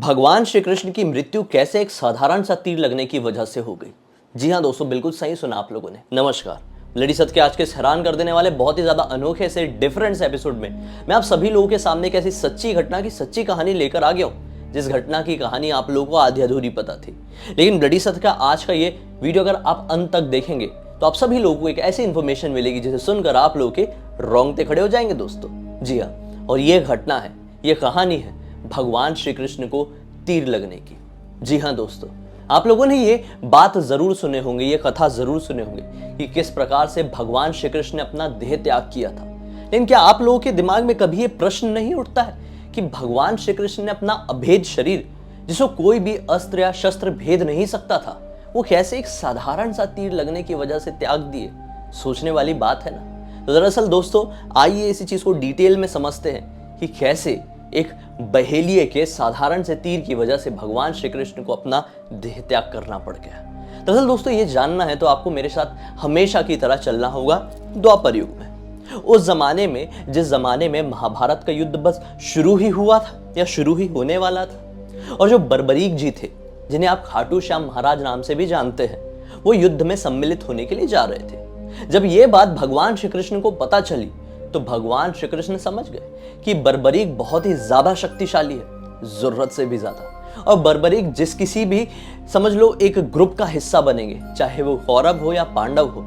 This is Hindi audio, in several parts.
भगवान श्री कृष्ण की मृत्यु कैसे एक साधारण सा तीर लगने की वजह से हो गई। जी हाँ दोस्तों, बिल्कुल सही सुना आप लोगों ने। नमस्कार। ब्लडी सत्य के आज के हैरान कर देने वाले बहुत ही ज्यादा अनोखे से डिफरेंट से एपिसोड में मैं आप सभी लोगों के सामने एक ऐसी सच्ची घटना की सच्ची कहानी लेकर आ गया हूँ जिस घटना की कहानी आप लोगों को आधी अधूरी पता थी। लेकिन ब्लडी सत्य का आज का ये वीडियो अगर आप अंत तक देखेंगे तो आप सभी लोगों को एक ऐसी इंफॉर्मेशन मिलेगी जिसे सुनकर आप लोगों के रोंगटे खड़े हो जाएंगे दोस्तों। जी हाँ, और ये घटना है, ये कहानी है भगवान श्री कृष्ण को तीर लगने की। जी हाँ दोस्तों, आप लोगों ने ये बात जरूर सुने होंगे, ये कथा जरूर सुने होंगे कि किस प्रकार से भगवान श्री कृष्ण ने अपना देह त्याग किया था। लेकिन क्या आप लोगों के दिमाग में कभी ये प्रश्न नहीं उठता है कि भगवान श्री कृष्ण ने अपना अभेद शरीर, जिसको कोई भी अस्त्र या शस्त्र भेद नहीं सकता था, वो कैसे एक साधारण सा तीर लगने की वजह से त्याग दिए? सोचने वाली बात है ना। तो दरअसल दोस्तों, आइए इसी चीज को डिटेल में समझते हैं कि कैसे एक बहेलिये के साधारण से तीर की वजह से भगवान श्री कृष्ण को अपना देह त्याग करना पड़ गया। दरअसल दोस्तों, ये जानना है तो आपको मेरे साथ हमेशा की तरह चलना होगा द्वापर युग में। उस जमाने में, जिस जमाने में महाभारत का युद्ध बस शुरू ही हुआ था या शुरू ही होने वाला था, और जो बर्बरीक जी थे, जिन्हें आप खाटू श्याम महाराज नाम से भी जानते हैं, वो युद्ध में सम्मिलित होने के लिए जा रहे थे। जब ये बात भगवान श्री कृष्ण को पता चली तो भगवान श्री कृष्ण समझ गए कि बर्बरीक बहुत ही ज्यादा शक्तिशाली है, जरूरत से भी ज्यादा। और बर्बरीक जिस किसी भी, समझ लो, एक ग्रुप का हिस्सा बनेंगे, चाहे वो कौरव हो या पांडव हो,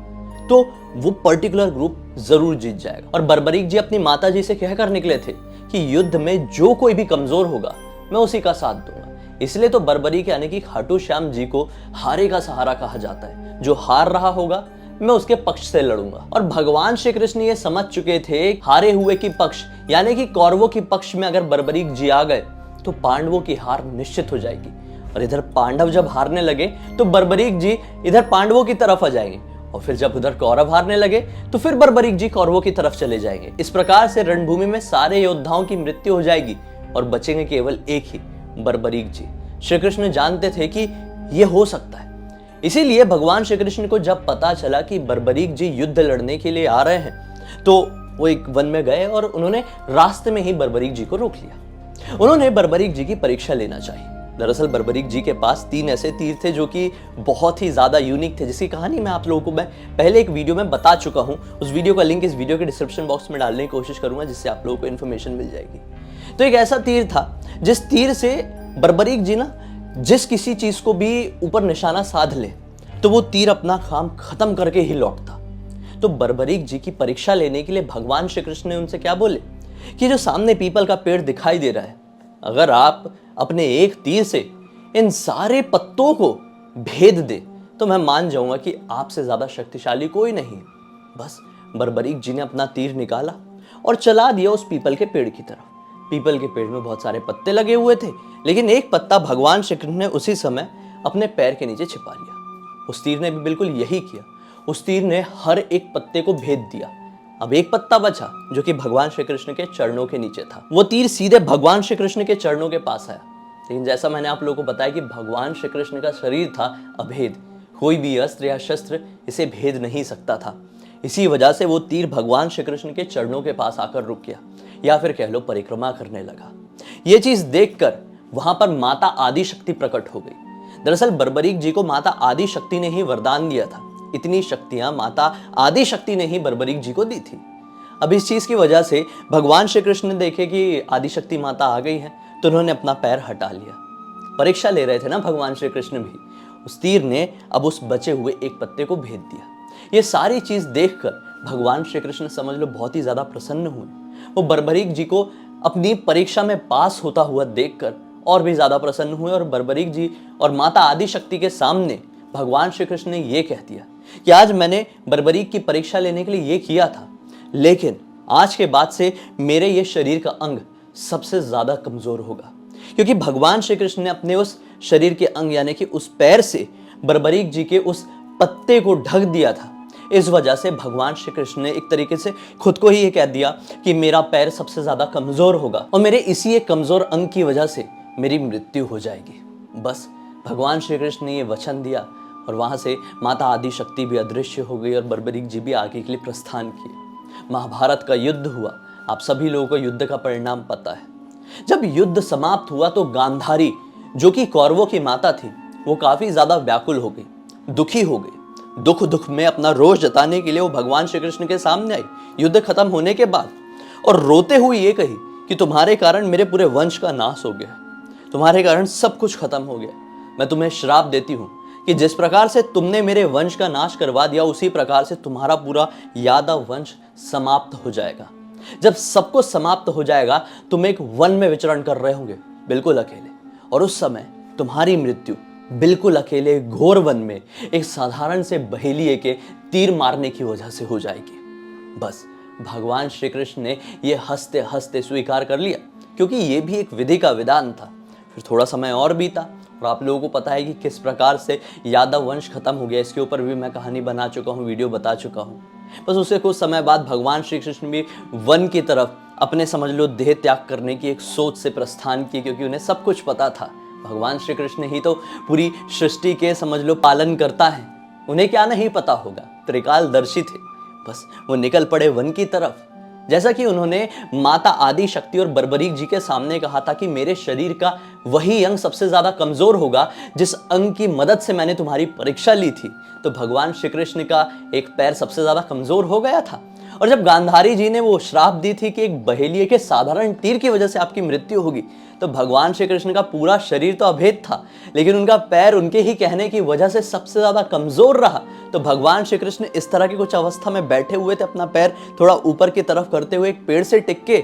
तो वो पर्टिकुलर ग्रुप जरूर जीत जाएगा। और बर्बरीक जी अपनी माता जी से कहकर निकले थे कि युद्ध में जो कोई भी कमजोर होगा मैं उसी का साथ दूंगा। इसलिए तो बर्बरीक यानी कि खाटू श्याम जी को हारे का सहारा कहा जाता है। जो हार रहा होगा मैं उसके पक्ष से लड़ूंगा। और भगवान श्री कृष्ण ये समझ चुके थे, हारे हुए की पक्ष यानी कि कौरवों की पक्ष में अगर बर्बरीक जी आ गए तो पांडवों की हार निश्चित हो जाएगी। और इधर पांडव जब हारने लगे तो बर्बरीक जी इधर पांडवों की तरफ आ जाएंगे, और फिर जब उधर कौरव हारने लगे तो फिर बर्बरीक जी कौरवों की तरफ चले जाएंगे। इस प्रकार से रणभूमि में सारे योद्धाओं की मृत्यु हो जाएगी और बचेंगे केवल एक ही, बर्बरीक जी। श्री कृष्ण जानते थे कि यह हो सकता है। इसीलिए भगवान श्री कृष्ण को जब पता चला कि बर्बरीक जी युद्ध लड़ने के लिए आ रहे हैं तो वो एक वन में गए और उन्होंने रास्ते में ही बर्बरीक जी को रोक लिया। उन्होंने बर्बरीक जी की परीक्षा लेना चाहिए। दरअसल बर्बरीक जी के पास 3 ऐसे तीर थे जो कि बहुत ही ज्यादा यूनिक थे, जिसकी कहानी मैं आप लोगों को मैं पहले एक वीडियो में बता चुका हूं। उस वीडियो का लिंक इस वीडियो के डिस्क्रिप्शन बॉक्स में डालने की कोशिश करूंगा, जिससे आप लोगों को इन्फॉर्मेशन मिल जाएगी। तो एक ऐसा तीर था जिस तीर से बर्बरीक जी ना, जिस किसी चीज को भी ऊपर निशाना साध ले तो वो तीर अपना काम खत्म करके ही लौटता। तो बर्बरीक जी की परीक्षा लेने के लिए भगवान श्री कृष्ण ने उनसे क्या बोले कि जो सामने पीपल का पेड़ दिखाई दे रहा है, अगर आप अपने एक तीर से इन सारे पत्तों को भेद दे तो मैं मान जाऊंगा कि आपसे ज्यादा शक्तिशाली कोई नहीं। बस बर्बरीक जी ने अपना तीर निकाला और चला दिया उस पीपल के पेड़ की तरफ। पीपल के पेड़ में बहुत सारे पत्ते लगे हुए थे, लेकिन एक पत्ता भगवान श्री कृष्ण ने उसी समय अपने पैर के नीचे छिपा लिया। उस तीर ने भी बिल्कुल यही किया। उस तीर ने हर एक पत्ते को भेद दिया। अब एक पत्ता बचा जो कि भगवान श्री कृष्ण के चरणों के नीचे था। वो तीर सीधे भगवान श्री कृष्ण के चरणों के पास आया। लेकिन जैसा मैंने आप लोगों को बताया कि भगवान श्री कृष्ण का शरीर था अभेद, कोई भी अस्त्र या शस्त्र इसे भेद नहीं सकता था। इसी वजह से वो तीर भगवान श्री कृष्ण के चरणों के पास आकर रुक गया, या फिर कह लो परिक्रमा करने लगा। ये चीज देखकर वहां पर माता आदि शक्ति प्रकट हो गई। दरअसल बर्बरीक जी को माता आदि शक्ति ने ही वरदान दिया था। इतनी शक्तियां माता आदि शक्ति ने ही बर्बरीक जी को दी थी। अब इस चीज की वजह से भगवान श्री कृष्ण ने देखे कि आदि शक्ति माता आ गई है, तो उन्होंने अपना पैर हटा लिया। परीक्षा ले रहे थे ना भगवान श्री कृष्ण भी। उस तीर ने अब उस बचे हुए एक पत्ते को भेद दिया। ये सारी चीज देखकर भगवान श्री कृष्ण समझ लो बहुत ही ज्यादा प्रसन्न हुए। वो बर्बरीक जी को अपनी परीक्षा में पास होता हुआ देखकर और भी ज्यादा प्रसन्न हुए, और बर्बरीक जी और माता आदि शक्ति के सामने भगवान श्री कृष्ण ने यह कह दिया कि आज मैंने बर्बरीक की परीक्षा लेने के लिए यह किया था, लेकिन आज के बाद से मेरे ये शरीर का अंग सबसे ज्यादा कमजोर होगा, क्योंकि भगवान श्री कृष्ण ने अपने उस शरीर के अंग यानी कि उस पैर से बर्बरीक जी के उस पत्ते को ढक दिया था। इस वजह से भगवान श्री कृष्ण ने एक तरीके से खुद को ही ये कह दिया कि मेरा पैर सबसे ज्यादा कमजोर होगा और मेरे इसी एक कमजोर अंग की वजह से मेरी मृत्यु हो जाएगी। बस भगवान श्री कृष्ण ने ये वचन दिया और वहां से माता आदि शक्ति भी अदृश्य हो गई और बर्बरीक जी भी आगे के लिए प्रस्थान किए। महाभारत का युद्ध हुआ। आप सभी लोगों को युद्ध का परिणाम पता है। जब युद्ध समाप्त हुआ तो गांधारी, जो कि कौरवों की माता थी, वो काफी ज्यादा व्याकुल हो गई, दुखी हो गई। दुख में अपना रोष जताने के लिए वो भगवान श्री कृष्ण के सामने आई युद्ध खत्म होने के बाद, और रोते हुए ये कही कि तुम्हारे कारण मेरे पूरे वंश का नाश हो गया, तुम्हारे कारण सब कुछ खत्म हो गया। मैं तुम्हें श्राप देती हूं कि जिस प्रकार से तुमने मेरे वंश का नाश करवा दिया, उसी प्रकार से तुम्हारा पूरा यादव वंश समाप्त हो जाएगा। जब सब कुछ समाप्त हो जाएगा, तुम एक वन में विचरण कर रहे होंगे, बिल्कुल अकेले, और उस समय तुम्हारी मृत्यु बिल्कुल अकेले घोर वन में एक साधारण से बहेलिए के तीर मारने की वजह से हो जाएगी। बस भगवान श्री कृष्ण ने यह हंसते हंसते स्वीकार कर लिया, क्योंकि यह भी एक विधि का विधान था। फिर थोड़ा समय और बीता और आप लोगों को पता है कि किस प्रकार से यादव वंश खत्म हो गया। इसके ऊपर भी मैं कहानी बना चुका हूँ, वीडियो बता चुका हूँ। बस उससे कुछ समय बाद भगवान श्री कृष्ण भी वन की तरफ अपने समझ लो देह त्याग करने की एक सोच से प्रस्थान किए, क्योंकि उन्हें सब कुछ पता था। भगवान श्री कृष्ण ही तो पूरी सृष्टि के समझ लो पालन करता है, उन्हें क्या नहीं पता होगा, त्रिकालदर्शी थे। बस वो निकल पड़े वन की तरफ। जैसा कि उन्होंने माता आदि शक्ति और बर्बरीक जी के सामने कहा था कि मेरे शरीर का वही अंग सबसे ज्यादा कमजोर होगा जिस अंग की मदद से मैंने तुम्हारी परीक्षा ली थी। तो भगवान श्री कृष्ण का एक पैर सबसे ज्यादा कमजोर हो गया था। और जब गांधारी जी ने वो श्राप दी थी कि एक बहेलिए के साधारण तीर की वजह से आपकी मृत्यु होगी, तो भगवान श्री कृष्ण का पूरा शरीर तो अभेद था, लेकिन उनका पैर उनके ही कहने की वजह से सबसे ज्यादा कमजोर रहा। तो भगवान श्री कृष्ण इस तरह की कुछ अवस्था में बैठे हुए थे, अपना पैर थोड़ा ऊपर की तरफ करते हुए एक पेड़ से टिक के।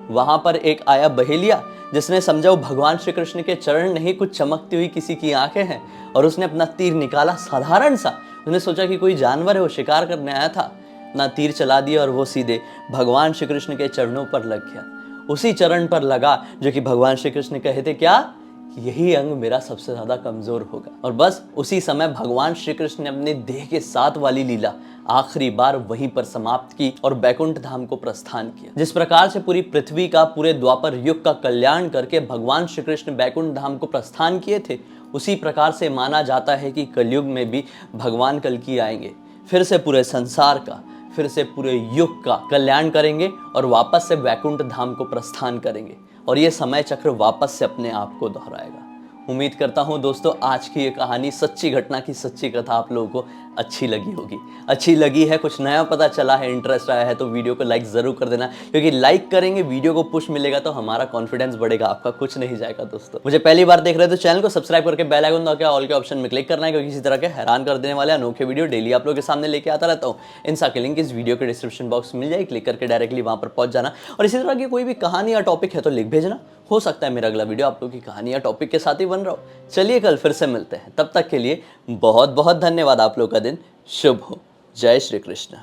वहां पर एक आया बहेलिया, जिसने समझा वो भगवान श्री कृष्ण के चरण नहीं, कुछ चमकती हुई किसी की आंखें हैं, और उसने अपना तीर निकाला साधारण सा। उसने सोचा कि कोई जानवर है, वो शिकार करने आया था, ना तीर चला दिया और वो सीधे भगवान श्री कृष्ण के चरणों पर लग गया। उसी चरण पर लगा जो कि भगवान श्री कृष्ण कहे थे क्या, यही अंग मेरा सबसे ज्यादा कमजोर होगा। और बस उसी समय भगवान श्री कृष्ण ने अपने देह के साथ वाली लीला आखिरी बार वहीं पर समाप्त की और बैकुंठ धाम को प्रस्थान किया। जिस प्रकार से पूरी पृथ्वी का, पूरे द्वापर युग का कल्याण करके भगवान श्री कृष्ण बैकुंठ धाम को प्रस्थान किए थे, उसी प्रकार से माना जाता है कि कलयुग में भी भगवान कल्कि आएंगे, फिर से पूरे संसार का, फिर से पूरे युग का कल्याण करेंगे और वापस से वैकुंठ धाम को प्रस्थान करेंगे, और ये समय चक्र वापस से अपने आप को दोहराएगा। उम्मीद करता हूं दोस्तों आज की ये कहानी, सच्ची घटना की सच्ची कथा आप लोगों को अच्छी लगी होगी। अच्छी लगी है, कुछ नया पता चला है, इंटरेस्ट आया है, तो वीडियो को लाइक जरूर कर देना, क्योंकि लाइक करेंगे, वीडियो को पुश मिलेगा तो हमारा कॉन्फिडेंस बढ़ेगा, आपका कुछ नहीं जाएगा। दोस्तों मुझे पहली बार देख रहे हो तो चैनल को सब्सक्राइब करके बेल आइकन दबा के ऑल के ऑप्शन में क्लिक करना है, क्योंकि इसी तरह के हैरान कर देने वाले अनोखे वीडियो डेली आप लोगों के सामने लेके आता रहता हूँ। इन सबके लिंक इस वीडियो के डिस्क्रिप्शन बॉक्स में मिल जाए, क्लिक करके डायरेक्टली वहां पर पहुंच जाना। और इसी तरह की कोई भी कहानी या टॉपिक है तो लिख भेजना, हो सकता है मेरा अगला वीडियो आप लोगों की कहानी या टॉपिक के साथ ही बन रहा हो। चलिए कल फिर से मिलते हैं, तब तक के लिए बहुत बहुत धन्यवाद। आप लोग का दिन शुभ हो। जय श्री कृष्ण।